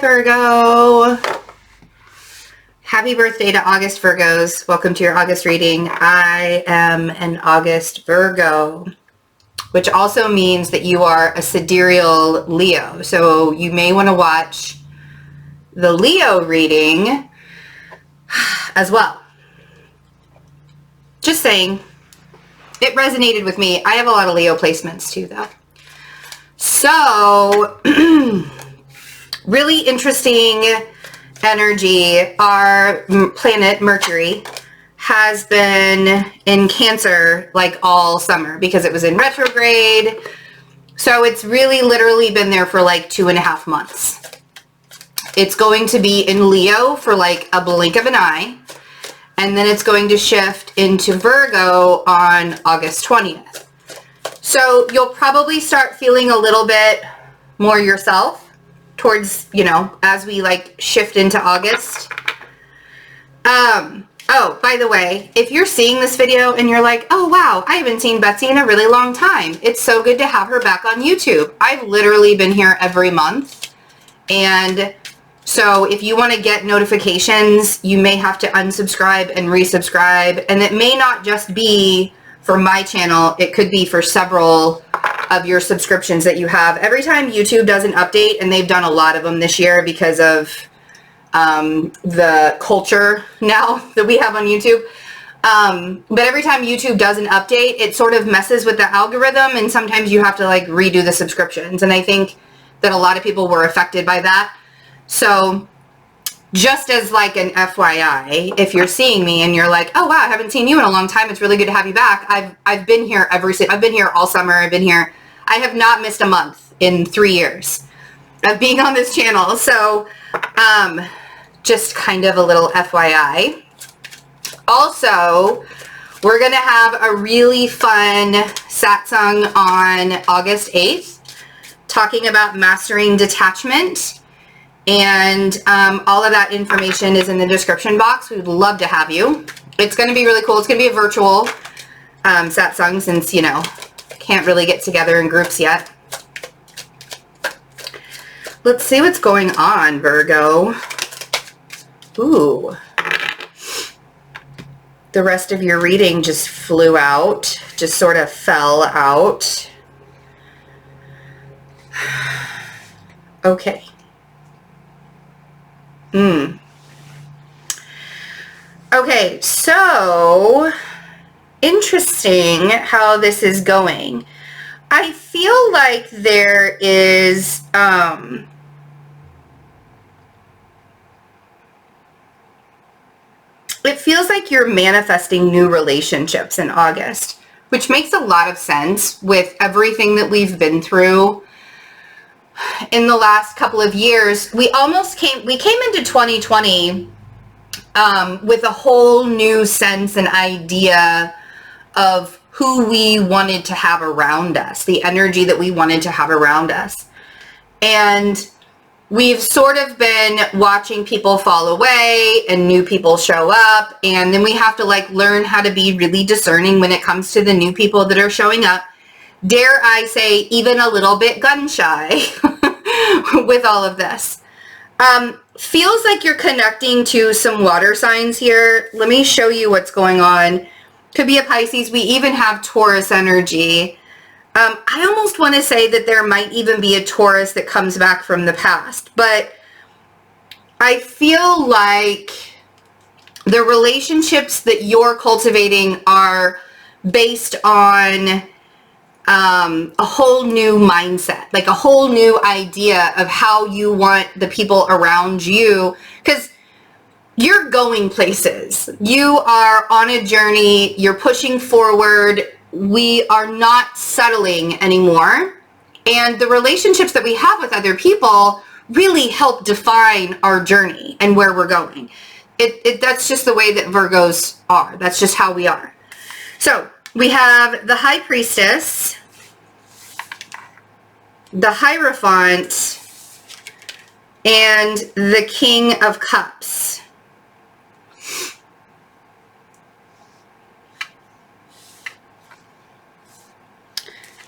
Virgo. Happy birthday to August Virgos. Welcome to your August reading. I am an August Virgo, which also means that you are a sidereal Leo. So you may want to watch the Leo reading as well. Just saying. It resonated with me. I have a lot of Leo placements too, though. So, really interesting energy. Our planet, Mercury, has been in Cancer like all summer because it was in retrograde. So it's really literally been there for like 2.5 months. It's going to be in Leo for like a blink of an eye. And then it's going to shift into Virgo on August 20th. So you'll probably start feeling a little bit more yourself towards, you know, as we like shift into August. Oh, by the way, if you're seeing this video and you're like, oh wow, I haven't seen Betsy in a really long time. It's so good to have her back on YouTube. I've literally been here every month. And so if you want to get notifications, you may have to unsubscribe and resubscribe. And it may not just be for my channel. It could be for several of your subscriptions that you have. Every time YouTube does an update, and they've done a lot of them this year because of the culture now that we have on YouTube. But every time YouTube does an update, it sort of messes with the algorithm, and sometimes you have to like redo the subscriptions. And I think that a lot of people were affected by that. So just as like an FYI, if you're seeing me and you're like, oh wow, I haven't seen you in a long time. It's really good to have you back. I've been here I've been here all summer. I've been here. I have not missed a month in 3 years of being on this channel. So, just kind of a little FYI. Also, we're going to have a really fun satsang on August 8th talking about mastering detachment. And all of that information is in the description box. We would love to have you. It's going to be really cool. It's going to be a virtual satsang since, you know, can't really get together in groups yet. Let's see what's going on, Virgo. Ooh. The rest of your reading just flew out, just sort of fell out. Okay. Okay, so interesting how this is going. I feel like there is it feels like you're manifesting new relationships in August, which makes a lot of sense with everything that we've been through in the last couple of years. We came into 2020 with a whole new sense and idea of who we wanted to have around us, the energy that we wanted to have around us. And we've sort of been watching people fall away and new people show up. And then we have to like learn how to be really discerning when it comes to the new people that are showing up. Dare I say, even a little bit gun shy with all of this. Feels like you're connecting to some water signs here. Let me show you what's going on. Could be a Pisces. We even have Taurus energy. I almost want to say that there might even be a Taurus that comes back from the past. But I feel like the relationships that you're cultivating are based on a whole new mindset, like a whole new idea of how you want the people around you, because you're going places. You are on a journey. You're pushing forward. We are not settling anymore. And the relationships that we have with other people really help define our journey and where we're going. That's just the way that Virgos are. That's just how we are. So we have the High Priestess, the Hierophant, and the King of Cups.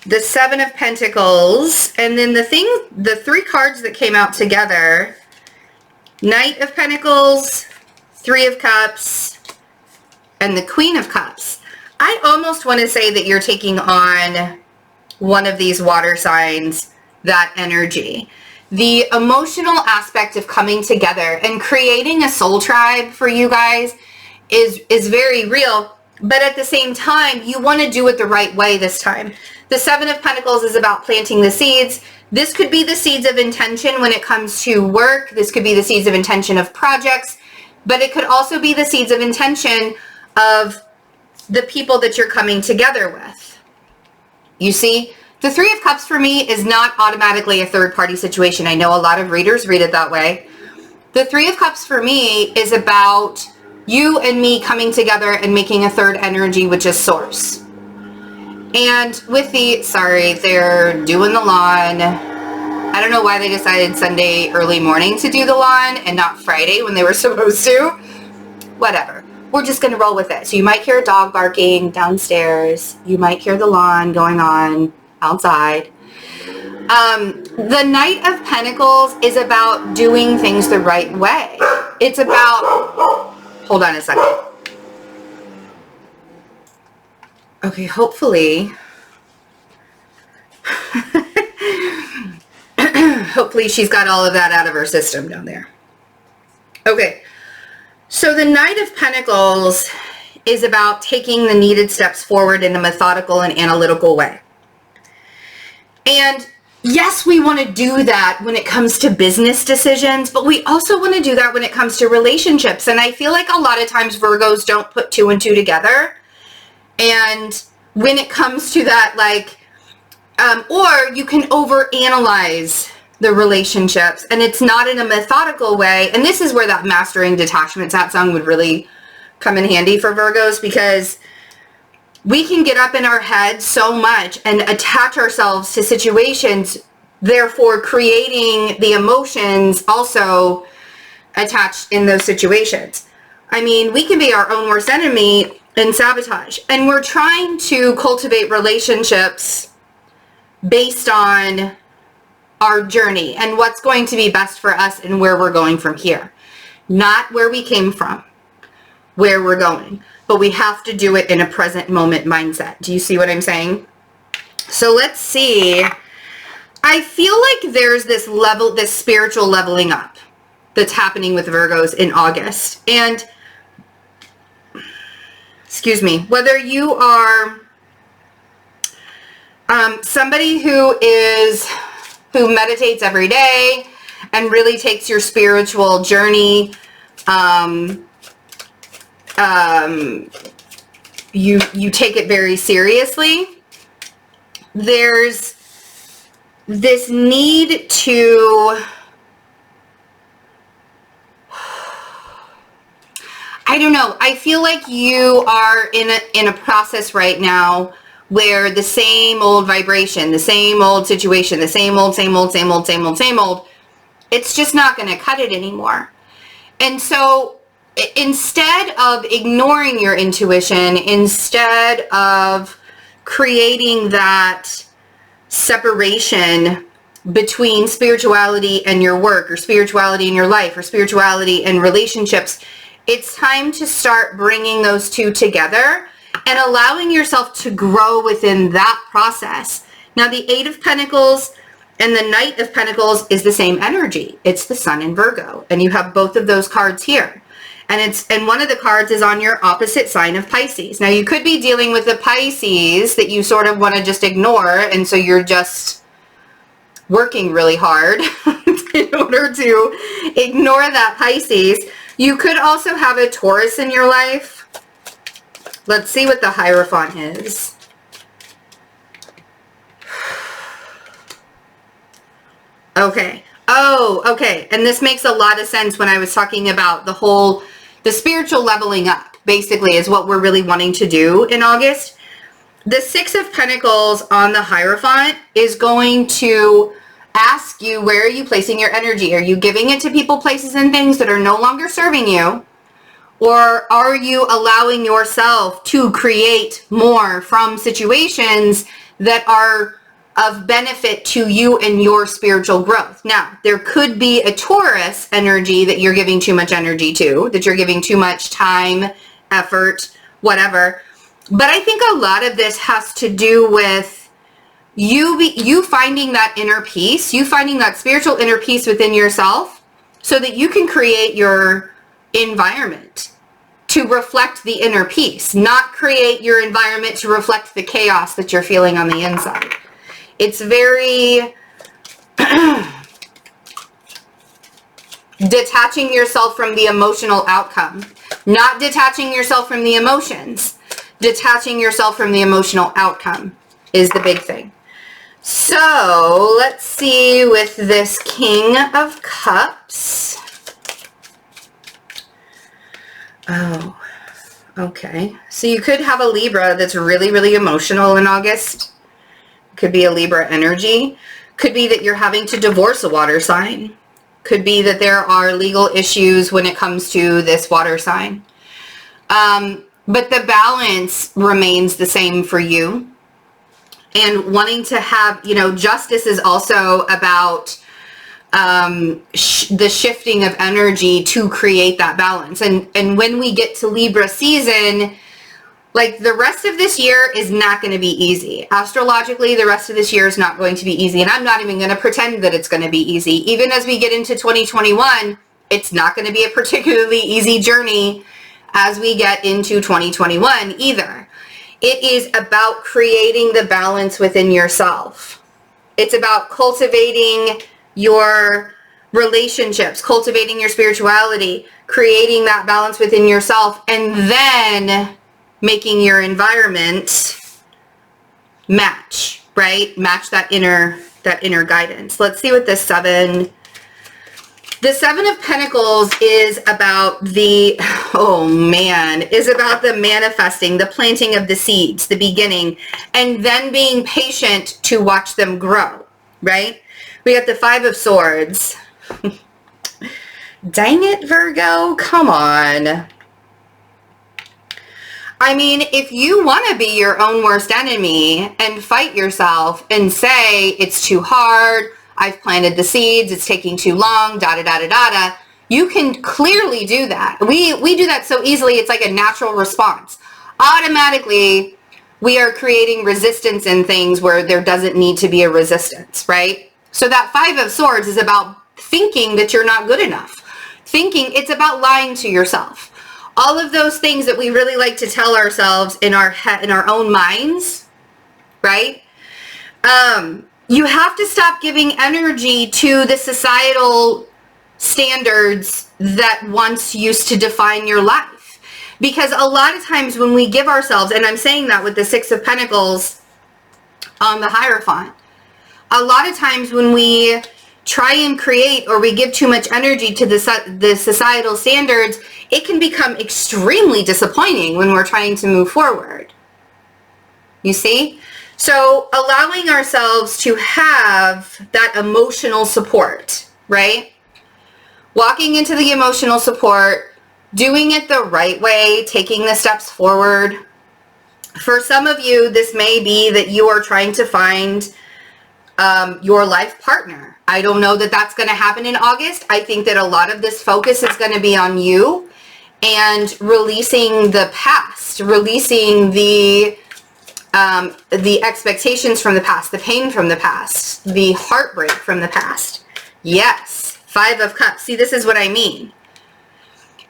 The Seven of Pentacles, and then the three cards that came out together Knight of Pentacles, Three of Cups, and the Queen of Cups. I almost want to say that you're taking on one of these water signs, that energy. The emotional aspect of coming together and creating a soul tribe for you guys is very real, but at the same time, you want to do it the right way this time. The Seven of Pentacles is about planting the seeds. This could be the seeds of intention when it comes to work. This could be the seeds of intention of projects, but it could also be the seeds of intention of the people that you're coming together with. You see, the Three of Cups for me is not automatically a third-party situation. I know a lot of readers read it that way. The Three of Cups for me is about you and me coming together and making a third energy, which is Source. And with the, sorry, they're doing the lawn. I don't know why they decided Sunday early morning to do the lawn and not Friday when they were supposed to. Whatever. We're just going to roll with it. So you might hear a dog barking downstairs. You might hear the lawn going on outside. The Knight of Pentacles is about doing things the right way. It's about, hold on a second. Okay, hopefully, hopefully she's got all of that out of her system down there. Okay, so the Knight of Pentacles is about taking the needed steps forward in a methodical and analytical way. And yes, we want to do that when it comes to business decisions, but we also want to do that when it comes to relationships. And I feel like a lot of times Virgos don't put two and two together. And when it comes to that, like, or you can overanalyze the relationships and it's not in a methodical way. And this is where that Mastering Detachment satsang would really come in handy for Virgos, because we can get up in our head so much and attach ourselves to situations, therefore creating the emotions also attached in those situations. I mean, we can be our own worst enemy and sabotage. And we're trying to cultivate relationships based on our journey and what's going to be best for us and where we're going from here. Not where we came from, where we're going. But we have to do it in a present moment mindset. Do you see what I'm saying? So let's see. I feel like there's this level, this spiritual leveling up that's happening with Virgos in August. And excuse me, whether you are somebody who meditates every day and really takes your spiritual journey, you take it very seriously. There's this need to, I don't know, I feel like you are in a process right now where the same old vibration, the same old situation, the same old, it's just not going to cut it anymore. And so instead of ignoring your intuition, instead of creating that separation between spirituality and your work, or spirituality in your life, or spirituality and relationships, it's time to start bringing those two together and allowing yourself to grow within that process. Now, the Eight of Pentacles and the Knight of Pentacles is the same energy. It's the Sun in Virgo, and you have both of those cards here. And one of the cards is on your opposite sign of Pisces. Now, you could be dealing with the Pisces that you sort of want to just ignore, and so you're just working really hard in order to ignore that Pisces. You could also have a Taurus in your life. Let's see what the Hierophant is. Okay. Oh, okay. And this makes a lot of sense when I was talking about the spiritual leveling up, basically, is what we're really wanting to do in August. The Six of Pentacles on the Hierophant is going to ask you, where are you placing your energy? Are you giving it to people, places, and things that are no longer serving you? Or are you allowing yourself to create more from situations that are of benefit to you and your spiritual growth. Now, there could be a Taurus energy that you're giving too much energy to, that you're giving too much time, effort, whatever. But I think a lot of this has to do with you finding that inner peace, you finding that spiritual inner peace within yourself so that you can create your environment to reflect the inner peace, not create your environment to reflect the chaos that you're feeling on the inside. It's very detaching yourself from the emotional outcome, not detaching yourself from the emotions. Detaching yourself from the emotional outcome is the big thing. So let's see with this King of Cups. Oh, okay. So you could have a Libra that's really, really emotional in August. Could be a Libra energy. Could be that you're having to divorce a water sign. Could be that there are legal issues when it comes to this water sign. But the balance remains the same for you. And wanting to have, justice is also about the shifting of energy to create that balance. And when we get to Libra season, like the rest of this year is not going to be easy. Astrologically, the rest of this year is not going to be easy. And I'm not even going to pretend that it's going to be easy. Even as we get into 2021, it's not going to be a particularly easy journey as we get into 2021 either. It is about creating the balance within yourself. It's about cultivating your relationships, cultivating your spirituality, creating that balance within yourself, and then making your environment match, right? Match that inner guidance. Let's see what the Seven of Pentacles is about. Is about the manifesting, the planting of the seeds, the beginning, and then being patient to watch them grow, right? We got the Five of Swords. Dang it, Virgo, come on. I mean, if you want to be your own worst enemy and fight yourself and say, it's too hard, I've planted the seeds, it's taking too long, da-da-da-da-da-da, you can clearly do that. We do that so easily, it's like a natural response. Automatically, we are creating resistance in things where there doesn't need to be a resistance, right? So that Five of Swords is about thinking that you're not good enough. It's about lying to yourself. All of those things that we really like to tell ourselves in our head, in our own minds, right? You have to stop giving energy to the societal standards that once used to define your life. Because a lot of times when we give ourselves, and I'm saying that with the Six of Pentacles on the Hierophant, a lot of times when we try and create or we give too much energy to the societal standards, it can become extremely disappointing when we're trying to move forward. You see? So allowing ourselves to have that emotional support, right? Walking into the emotional support, doing it the right way, taking the steps forward. For some of you, this may be that you are trying to find your life partner. I don't know that that's going to happen in August. I think that a lot of this focus is going to be on you and releasing the past, releasing the expectations from the past, the pain from the past, the heartbreak from the past. Yes, Five of Cups. See, this is what I mean.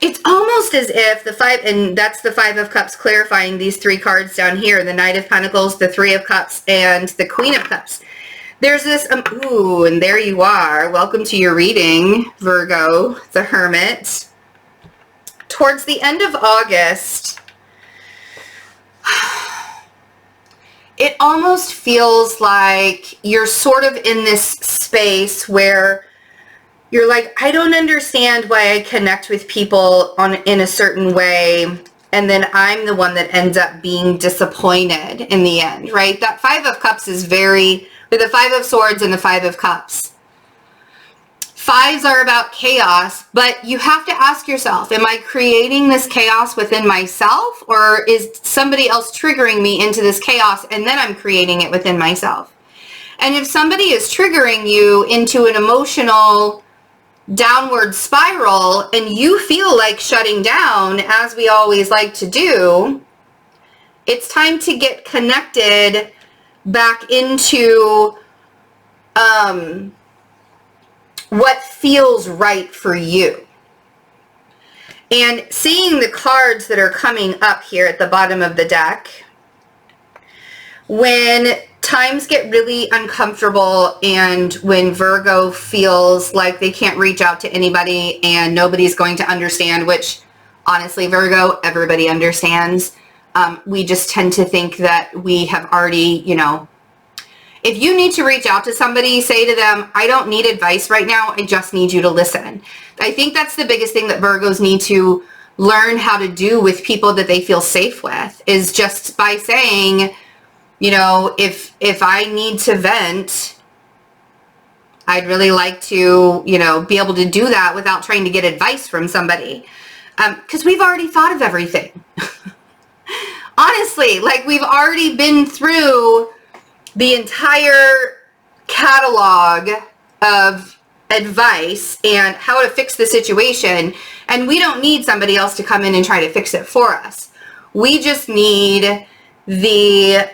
It's almost as if and that's the Five of Cups clarifying these three cards down here, the Knight of Pentacles, the Three of Cups, and the Queen of Cups. There's this, and there you are. Welcome to your reading, Virgo, the Hermit. Towards the end of August, it almost feels like you're sort of in this space where you're like, I don't understand why I connect with people in a certain way, and then I'm the one that ends up being disappointed in the end, right? That Five of Cups is with the Five of Swords and the Five of Cups. Fives are about chaos, but you have to ask yourself, am I creating this chaos within myself, or is somebody else triggering me into this chaos and then I'm creating it within myself? And if somebody is triggering you into an emotional downward spiral and you feel like shutting down, as we always like to do, it's time to get connected back into what feels right for you. And seeing the cards that are coming up here at the bottom of the deck, when times get really uncomfortable and when Virgo feels like they can't reach out to anybody and nobody's going to understand, which honestly, Virgo, everybody understands. We just tend to think that we have already, if you need to reach out to somebody, say to them, I don't need advice right now. I just need you to listen. I think that's the biggest thing that Virgos need to learn how to do with people that they feel safe with, is just by saying, if I need to vent, I'd really like to, be able to do that without trying to get advice from somebody. Because we've already thought of everything. Honestly, like we've already been through the entire catalog of advice and how to fix the situation, and we don't need somebody else to come in and try to fix it for us. We just need the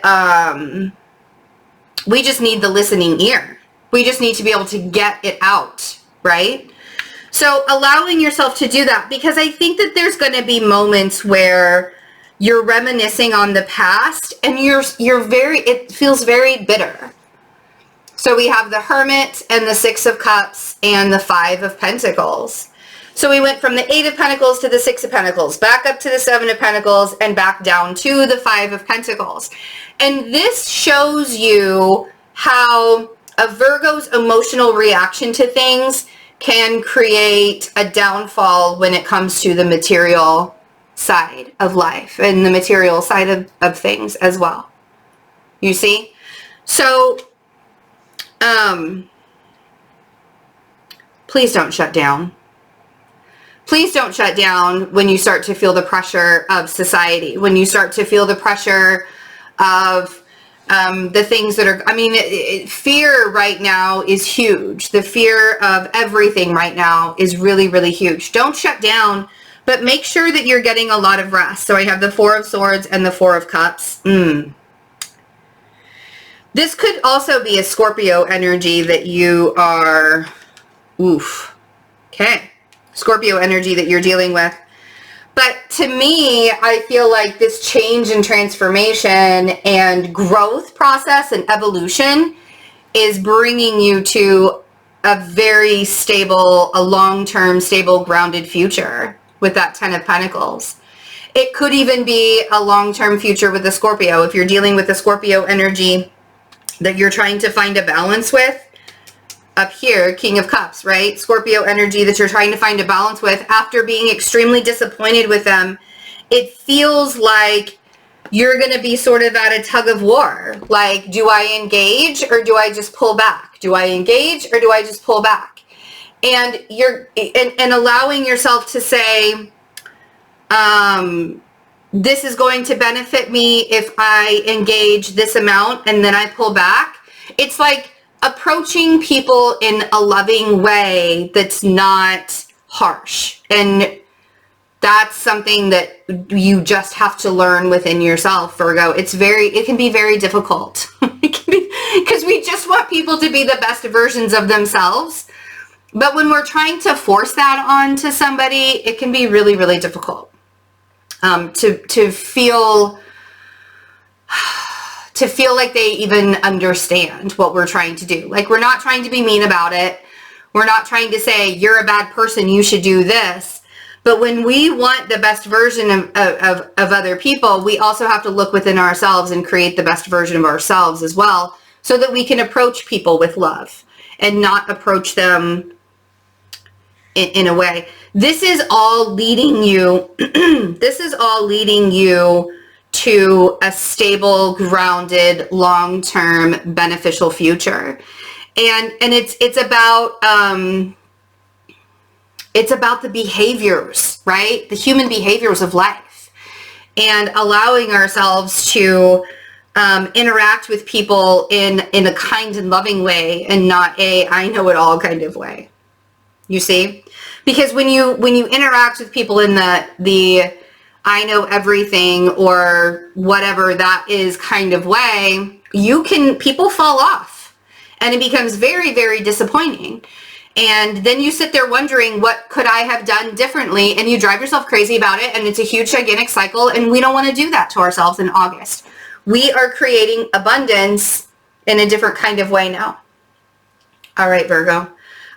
listening ear. We just need to be able to get it out, right? So allowing yourself to do that, because I think that there's going to be moments where you're reminiscing on the past and it feels very bitter. So we have the Hermit and the Six of Cups and the Five of Pentacles. So we went from the Eight of Pentacles to the Six of Pentacles, back up to the Seven of Pentacles, and back down to the Five of Pentacles. And this shows you how a Virgo's emotional reaction to things can create a downfall when it comes to the material side of life and the material side of things as well. You see? So, please don't shut down. Please don't shut down when you start to feel the pressure of society, when you start to feel the pressure of the things that are, fear right now is huge. The fear of everything right now is really, really huge. Don't shut down, but make sure that you're getting a lot of rest. So I have the Four of Swords and the Four of Cups. This could also be a Scorpio energy that you are, Scorpio energy that you're dealing with. But to me, I feel like this change and transformation and growth process and evolution is bringing you to a very stable, a long-term, stable, grounded future with that Ten of Pentacles. It could even be a long-term future with a Scorpio. If you're dealing with a Scorpio energy that you're trying to find a balance with, up here, King of Cups, right? Scorpio energy that you're trying to find a balance with after being extremely disappointed with them. It feels like you're going to be sort of at a tug of war. Like, do I engage or do I just pull back? Do I engage or do I just pull back? And and allowing yourself to say, this is going to benefit me if I engage this amount and then I pull back. It's like approaching people in a loving way that's not harsh. And that's something that you just have to learn within yourself, Virgo. It can be very difficult. Because we just want people to be the best versions of themselves. But when we're trying to force that onto somebody, it can be really, really difficult. To feel like they even understand what we're trying to do. Like, we're not trying to be mean about it. We're not trying to say, you're a bad person, you should do this. But when we want the best version of other people, we also have to look within ourselves and create the best version of ourselves as well, so that we can approach people with love and not approach them in a way. This is all leading you, to a stable, grounded, long-term, beneficial future. And it's about the behaviors, right? The human behaviors of life, and allowing ourselves to interact with people in a kind and loving way and not a I know it all kind of way. You see? Because when you interact with people in the I know everything or whatever that is kind of way, people fall off and it becomes very, very disappointing. And then you sit there wondering, what could I have done differently? And you drive yourself crazy about it. And it's a huge, gigantic cycle. And we don't want to do that to ourselves in August. We are creating abundance in a different kind of way now. All right, Virgo.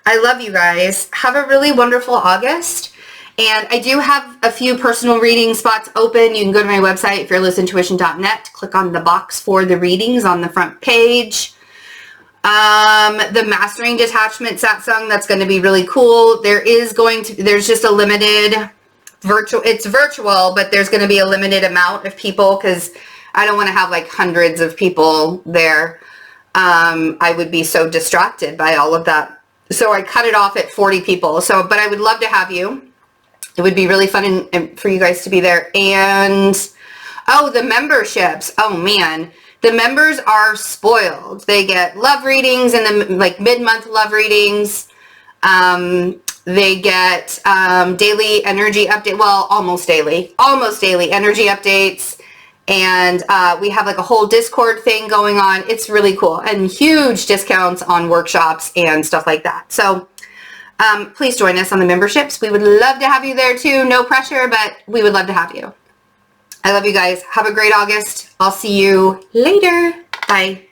I love you guys. Have a really wonderful August. And I do have a few personal reading spots open. You can go to my website, fearlessintuition.net. Click on the box for the readings on the front page. The Mastering Detachment satsang, that's going to be really cool. There's just a limited it's virtual, but there's going to be a limited amount of people because I don't want to have like hundreds of people there. I would be so distracted by all of that. So I cut it off at 40 people. But I would love to have you. It would be really fun and for you guys to be there. And, the memberships. Oh, man. The members are spoiled. They get love readings and mid-month love readings. They get daily energy update. Well, almost daily energy updates. And we have like a whole Discord thing going on. It's really cool. And huge discounts on workshops and stuff like that. So please join us on the memberships. We would love to have you there too. No pressure, but we would love to have you. I love you guys. Have a great August. I'll see you later. Bye.